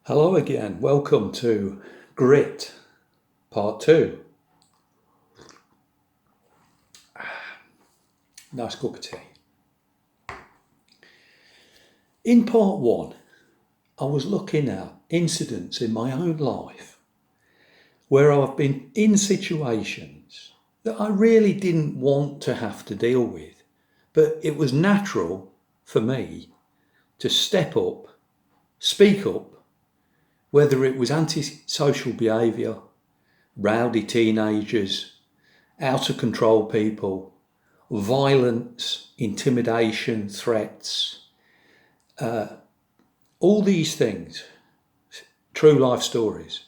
Hello again. Welcome to Grit Part 2. Nice cup of tea. In Part 1, I was looking at incidents in my own life where I've been in situations that I really didn't want to have to deal with, but it was natural for me to step up, speak up, whether it was antisocial behaviour, rowdy teenagers, out of control people, violence, intimidation, threats, all these things, true life stories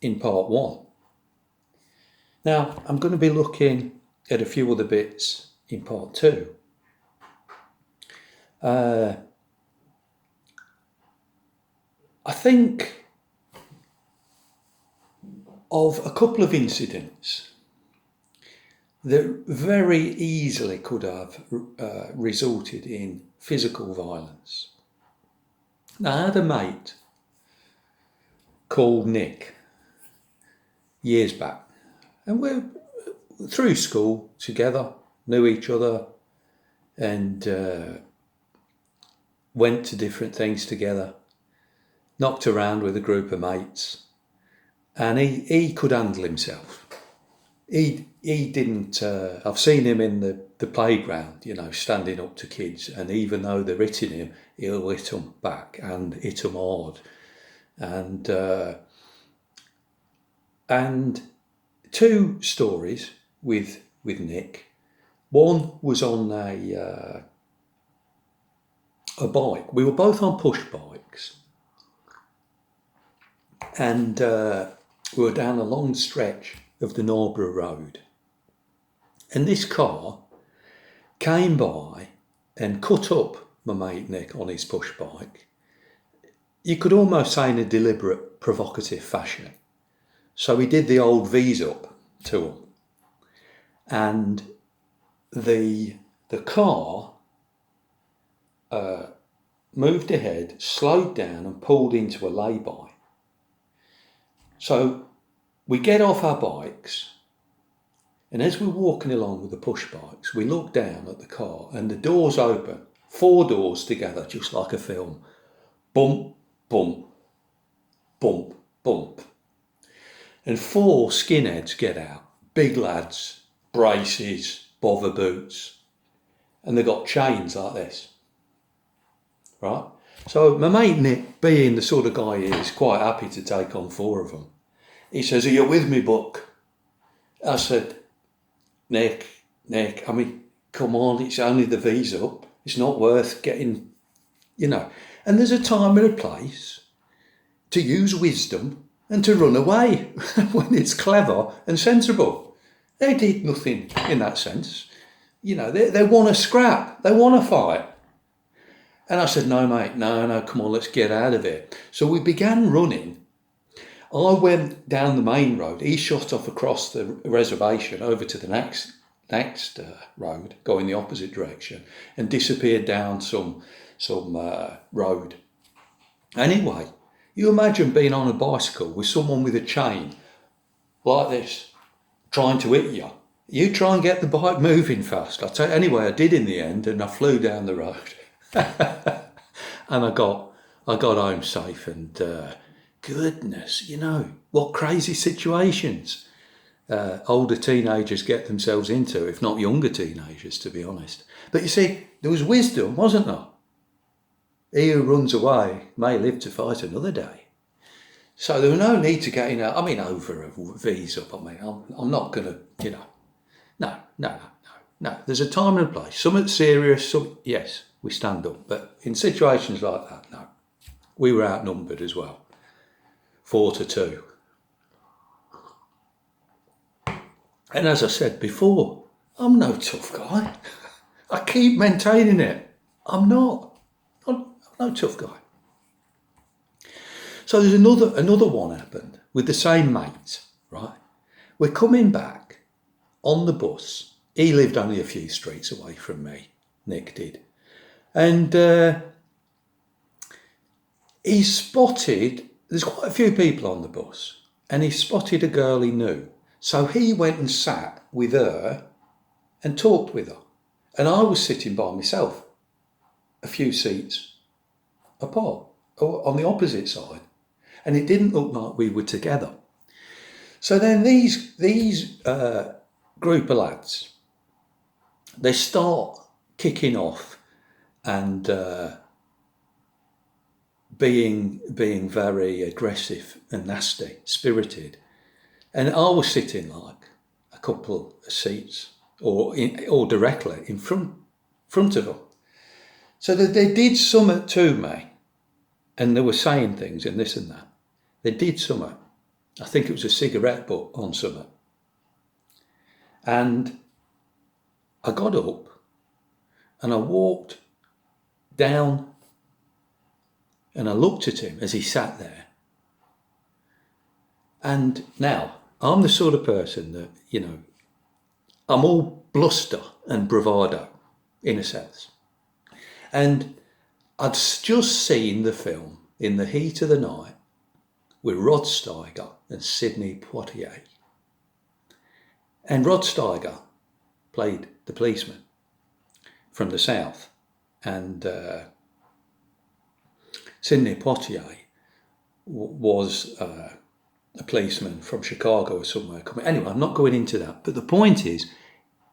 in Part 1. Now, I'm going to be looking at a few other bits in Part 2. I think of a couple of incidents that very easily could have resulted in physical violence. Now, I had a mate called Nick years back, and we're through school together, knew each other, and went to different things together, knocked around with a group of mates, and he could handle himself. He didn't, I've seen him in the playground, standing up to kids, and even though they're hitting him, he'll hit them back and hit them hard. And two stories with Nick. One was on a bike. We were both on push bikes, and we were down a long stretch of the Norborough Road. And this car came by and cut up my mate Nick on his push bike. You could almost say in a deliberate, provocative fashion. So he did the old V's up to him. And the car moved ahead, slowed down and pulled into a lay-by. So we get off our bikes, and as we're walking along with the push bikes, we look down at the car and the doors open, 4 doors together, just like a film. Bump, bump, bump, bump. And 4 skinheads get out, big lads, braces, bother boots, and they've got chains like this, right? So my mate Nick, being the sort of guy he is, quite happy to take on 4 of them. He says, "Are you with me, Buck?" I said, Nick, I mean, come on, it's only the V's up. It's not worth getting, And there's a time and a place to use wisdom and to run away when it's clever and sensible. They did nothing in that sense. They want to scrap. They want to fight. And I said, "No, mate, no, come on, let's get out of it." So we began running. I went down the main road. He shot off across the reservation over to the next road, going the opposite direction, and disappeared down some road. Anyway, you imagine being on a bicycle with someone with a chain like this, trying to hit you. You try and get the bike moving fast. Anyway, I did in the end, and I flew down the road, and I got home safe. And goodness, what crazy situations older teenagers get themselves into, if not younger teenagers, to be honest. But you see, there was wisdom, wasn't there? He who runs away may live to fight another day. So there was no need to get over a V's up. I'm not going to, No. There's a time and a place. Something serious, yes, we stand up. But in situations like that, no. We were outnumbered as well. 4-2. And as I said before, I'm no tough guy. I keep maintaining it. I'm not. I'm no tough guy. So there's another one happened with the same mate, right? We're coming back on the bus. He lived only a few streets away from me, Nick did. And he spotted, there's quite a few people on the bus, and he spotted a girl he knew. So he went and sat with her and talked with her. And I was sitting by myself, a few seats apart, or on the opposite side. And it didn't look like we were together. So then these group of lads, they start kicking off and being very aggressive and nasty, spirited. And I was sitting like a couple of seats or directly in front of them. So that they did something to me, and they were saying things and this and that. They did something. I think it was a cigarette butt on something. And I got up and I walked down and I looked at him as he sat there. And now, I'm the sort of person that, I'm all bluster and bravado, in a sense. And I'd just seen the film In the Heat of the Night with Rod Steiger and Sidney Poitier. And Rod Steiger played the policeman from the South, and Sidney Poitier was a policeman from Chicago or somewhere. Anyway, I'm not going into that. But the point is,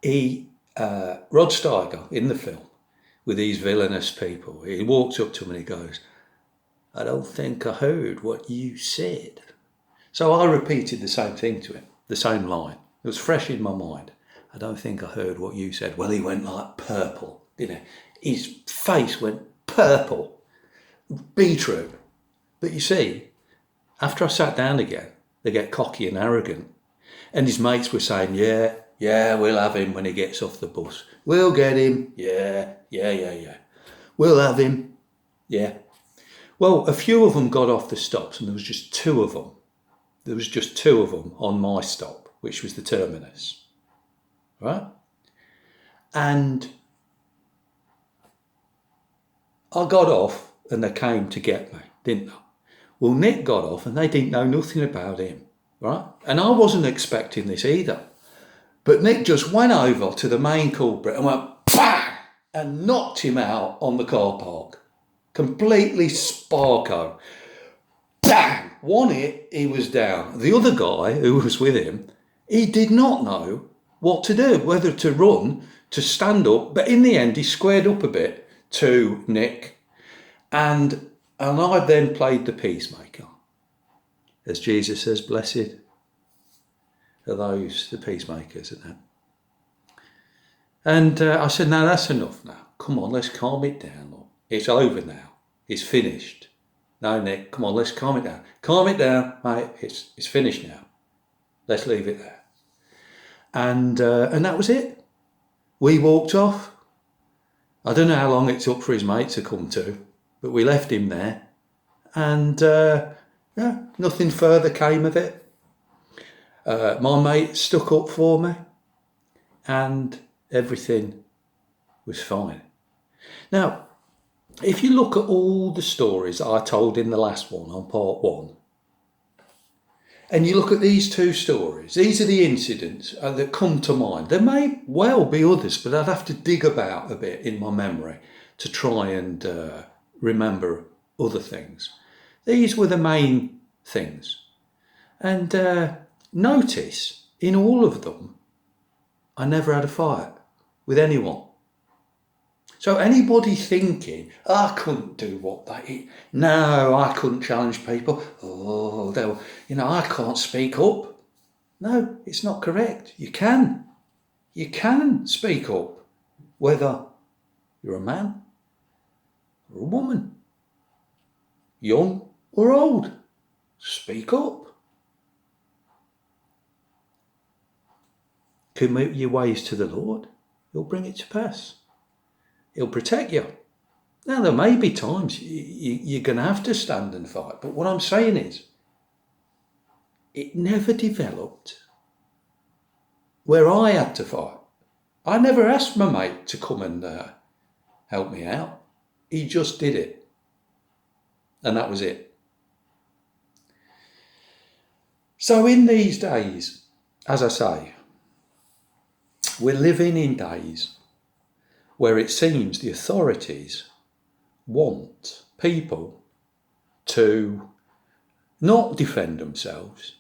Rod Steiger in the film, with these villainous people, he walks up to him and he goes, "I don't think I heard what you said." So I repeated the same thing to him, the same line. It was fresh in my mind. "I don't think I heard what you said." Well, he went like purple, His face went purple, beetroot. But you see, after I sat down again, they get cocky and arrogant. And his mates were saying, yeah, we'll have him when he gets off the bus. We'll get him. Yeah. We'll have him. Yeah. Well, a few of them got off the stops, and there was just two of them. There was just two of them on my stop, which was the terminus. Right? And I got off and they came to get me, didn't they? Well, Nick got off and they didn't know nothing about him, right? And I wasn't expecting this either. But Nick just went over to the main culprit and went bang and knocked him out on the car park. Completely sparko. Bang! One hit, he was down. The other guy who was with him, he did not know what to do, whether to run, to stand up. But in the end, he squared up a bit to Nick. And I then played the peacemaker. As Jesus says, blessed are those, the peacemakers, and that. And I said, "No, that's enough now. Come on, let's calm it down. Look. It's over now. It's finished. No, Nick, come on, let's calm it down. Calm it down, mate. It's finished now. Let's leave it there." And that was it. We walked off. I don't know how long it took for his mate to come to, but we left him there. And nothing further came of it. My mate stuck up for me, and everything was fine. Now, if you look at all the stories I told in the last one, on part one, and you look at these two stories, these are the incidents that come to mind. There may well be others, but I'd have to dig about a bit in my memory to try and remember other things. These were the main things. And notice, in all of them, I never had a fight with anyone. So anybody thinking, I couldn't do what they... No, I couldn't challenge people. Oh, I can't speak up. No, it's not correct. You can. You can speak up, whether you're a man or a woman, young or old. Speak up. Commit your ways to the Lord. He'll bring it to pass. He'll protect you. Now, there may be times you're going to have to stand and fight, but what I'm saying is, it never developed where I had to fight. I never asked my mate to come and help me out. He just did it. And that was it. So in these days, as I say, we're living in days where it seems the authorities want people to not defend themselves.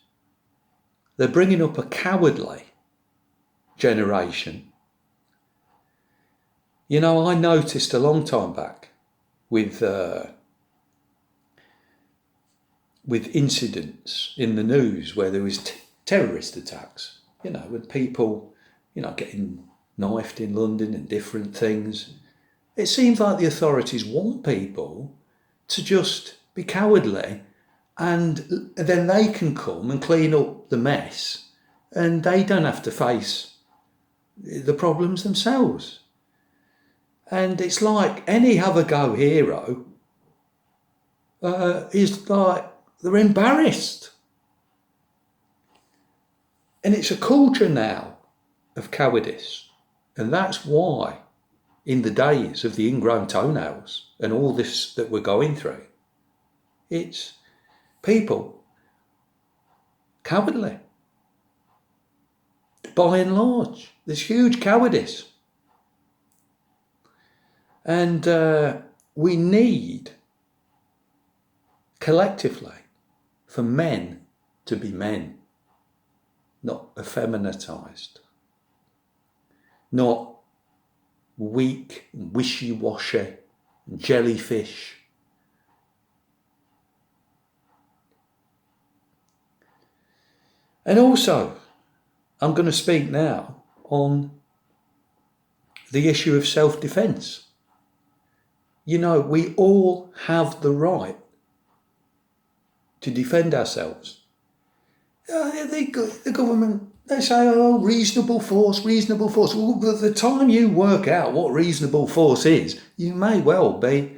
They're bringing up a cowardly generation. You know, I noticed a long time back with incidents in the news where there was terrorist attacks, you know, with people, you know, getting knifed in London and different things. It seems like the authorities want people to just be cowardly, and then they can come and clean up the mess and they don't have to face the problems themselves. And it's like any have-a-go hero is like, they're embarrassed. And it's a culture now of cowardice. And that's why in the days of the ingrown toenails and all this that we're going through, it's people cowardly. By and large, there's huge cowardice. And we need collectively for men to be men, not effeminatized, not weak, wishy-washy, jellyfish. And also, I'm going to speak now on the issue of self-defense. You know, we all have the right to defend ourselves. The government, they say, oh, reasonable force. Well, by the time you work out what reasonable force is, you may well be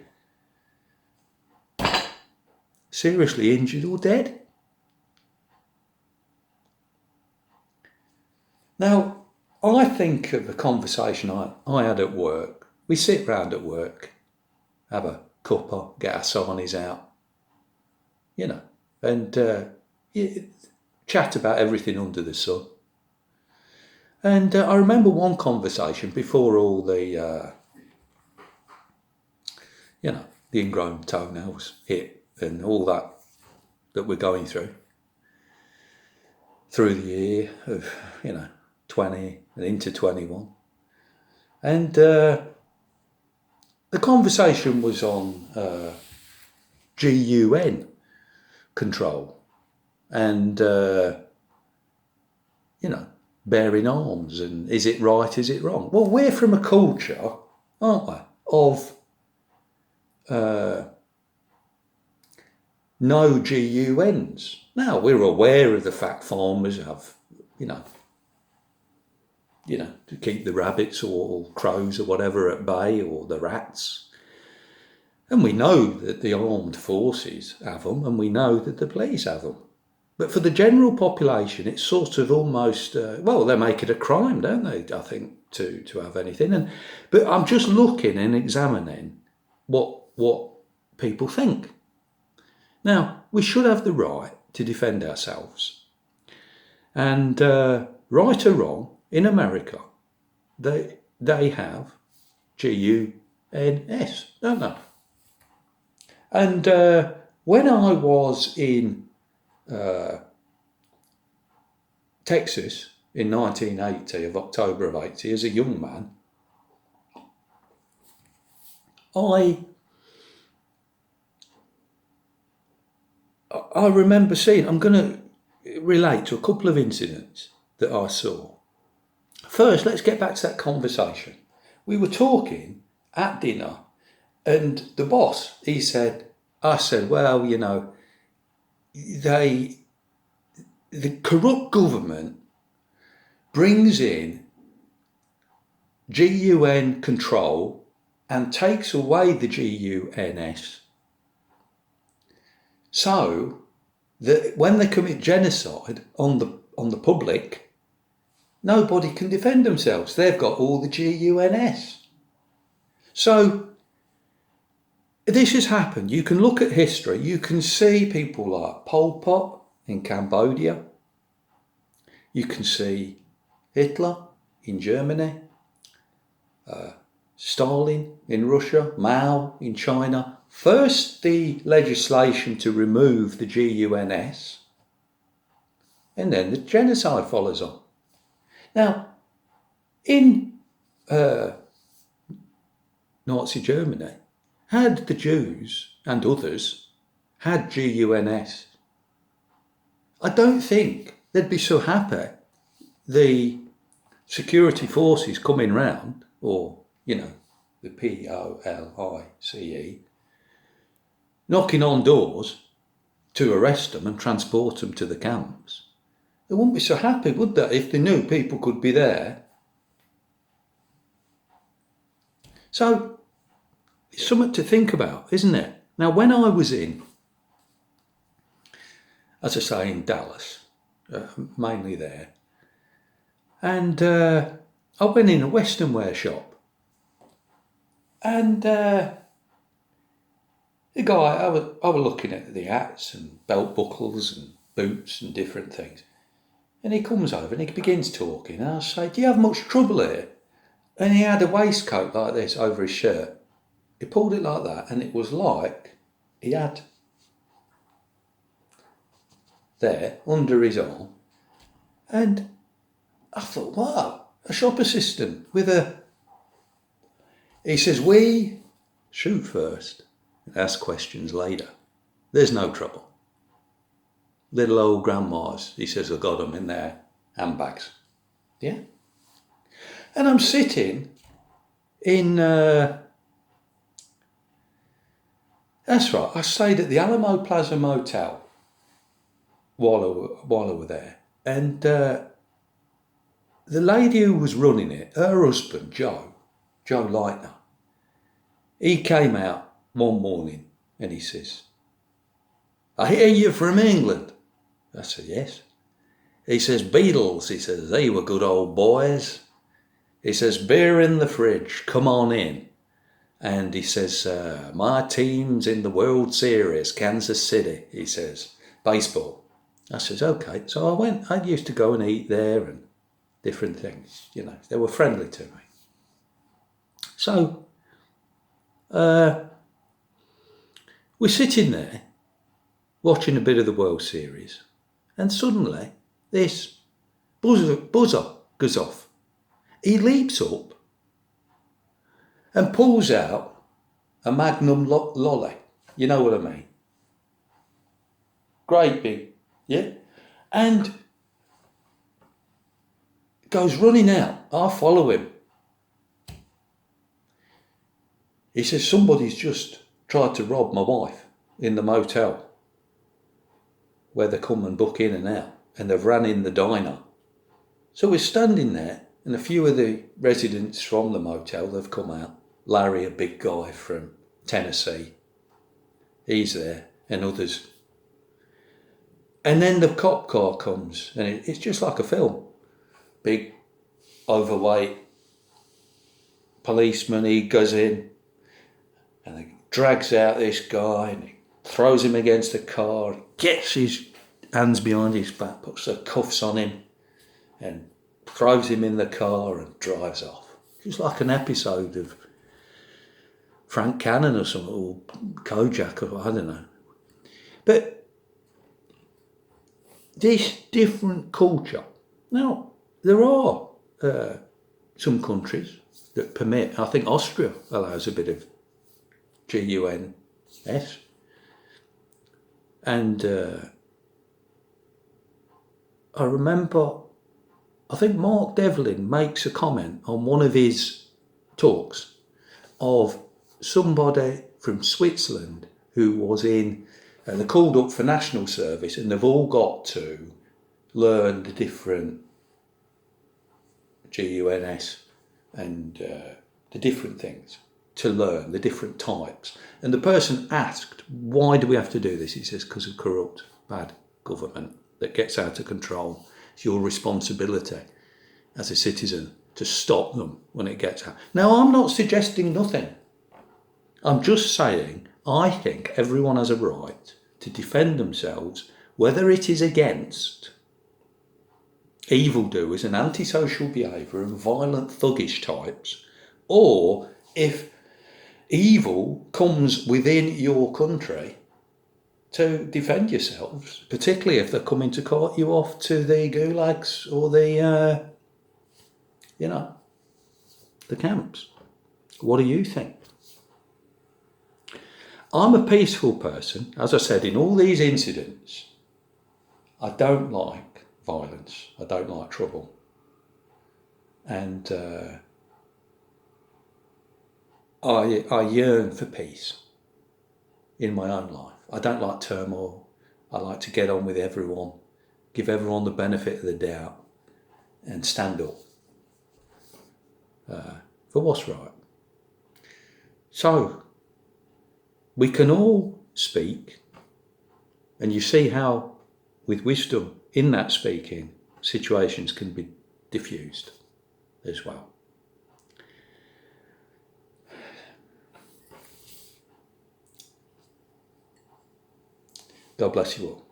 seriously injured or dead. Now, I think of a conversation I had at work. We sit round at work, have a cuppa, get our sarnies out, you know, and chat about everything under the sun. And I remember one conversation before all the, you know, the ingrown toenails hit and all that we're going through the year of, you know, 20 and into 21. And the conversation was on GUN control and, you know, bearing arms and is it right, is it wrong? Well, we're from a culture, aren't we, of no GUNs. Now, we're aware of the fact farmers have, you know, to keep the rabbits or crows or whatever at bay, or the rats. And we know that the armed forces have them, and we know that the police have them. But for the general population, it's sort of almost, well, they make it a crime, don't they, I think, to have anything. But I'm just looking and examining what people think. Now, we should have the right to defend ourselves. And right or wrong, in America, they have GUNS, don't they? And when I was in Texas in 1980, of October of 80, as a young man, I remember seeing, I'm going to relate to a couple of incidents that I saw. First, let's get back to that conversation. We were talking at dinner, and the boss, I said, well, you know, the corrupt government brings in GUN control and takes away the GUNS, so that when they commit genocide on the public, nobody can defend themselves. They've got all the GUNS. So this has happened. You can look at history. You can see people like Pol Pot in Cambodia. You can see Hitler in Germany, Stalin in Russia, Mao in China. First, the legislation to remove the GUNS, and then the genocide follows on. Now, in Nazi Germany, had the Jews and others had GUNS, I don't think they'd be so happy the security forces coming round, or, the POLICE, knocking on doors to arrest them and transport them to the camps. They wouldn't be so happy, would they, if they knew people could be there? So, it's something to think about, isn't it? Now, when I was in, as I say, in Dallas, mainly there, and I went in a Western wear shop, and the guy, I was looking at the hats and belt buckles and boots and different things, and he comes over and he begins talking, and I say, "Do you have much trouble here?" And he had a waistcoat like this over his shirt. He pulled it like that, and it was like he had there under his arm, and I thought, wow, a shop assistant with a... He says, "We shoot first and ask questions later. There's no trouble. Little old grandmas," he says, "have got them in their handbags." Yeah. And I'm sitting in... that's right, I stayed at the Alamo Plaza Motel while I were there. And the lady who was running it, her husband, Joe Leitner, he came out one morning and he says, "I hear you're from England." I said, "Yes." He says, "Beatles," he says, "they were good old boys." He says, "Beer in the fridge, come on in." And he says, "My team's in the World Series, Kansas City," he says, "baseball." I says, "Okay." So I went. I used to go and eat there and different things. They were friendly to me. So we're sitting there watching a bit of the World Series, and suddenly this buzzer goes off. He leaps up and pulls out a Magnum lolly. You know what I mean? Great big, yeah? And goes running out. I follow him. He says, "Somebody's just tried to rob my wife in the motel where they come and book in and out, and they've ran in the diner." So we're standing there, and a few of the residents from the motel, they've come out. Larry, a big guy from Tennessee, he's there, and others. And then the cop car comes, and it's just like a film. Big, overweight policeman, he goes in, and he drags out this guy, and he throws him against the car, gets his hands behind his back, puts the cuffs on him, and throws him in the car and drives off. Just like an episode of Frank Cannon or something, or Kojak, or I don't know. But this different culture. Now, there are some countries that permit, I think Austria allows a bit of GUNS. And I remember, I think Mark Devlin makes a comment on one of his talks of somebody from Switzerland who was in, and they're called up for national service, and they've all got to learn the different GUNS and the different things to learn, the different types. And the person asked, "Why do we have to do this?" He says, "Because of corrupt, bad government that gets out of control. It's your responsibility as a citizen to stop them when it gets out." Now, I'm not suggesting nothing. I'm just saying I think everyone has a right to defend themselves, whether it is against evildoers and antisocial behaviour and violent thuggish types, or if evil comes within your country, to defend yourselves, particularly if they're coming to cart you off to the gulags or the camps. What do you think? I'm a peaceful person. As I said, in all these incidents, I don't like violence. I don't like trouble. And I yearn for peace in my own life. I don't like turmoil. I like to get on with everyone, give everyone the benefit of the doubt, and stand up for what's right. So, we can all speak, and you see how, with wisdom in that speaking, situations can be diffused as well. God bless you all.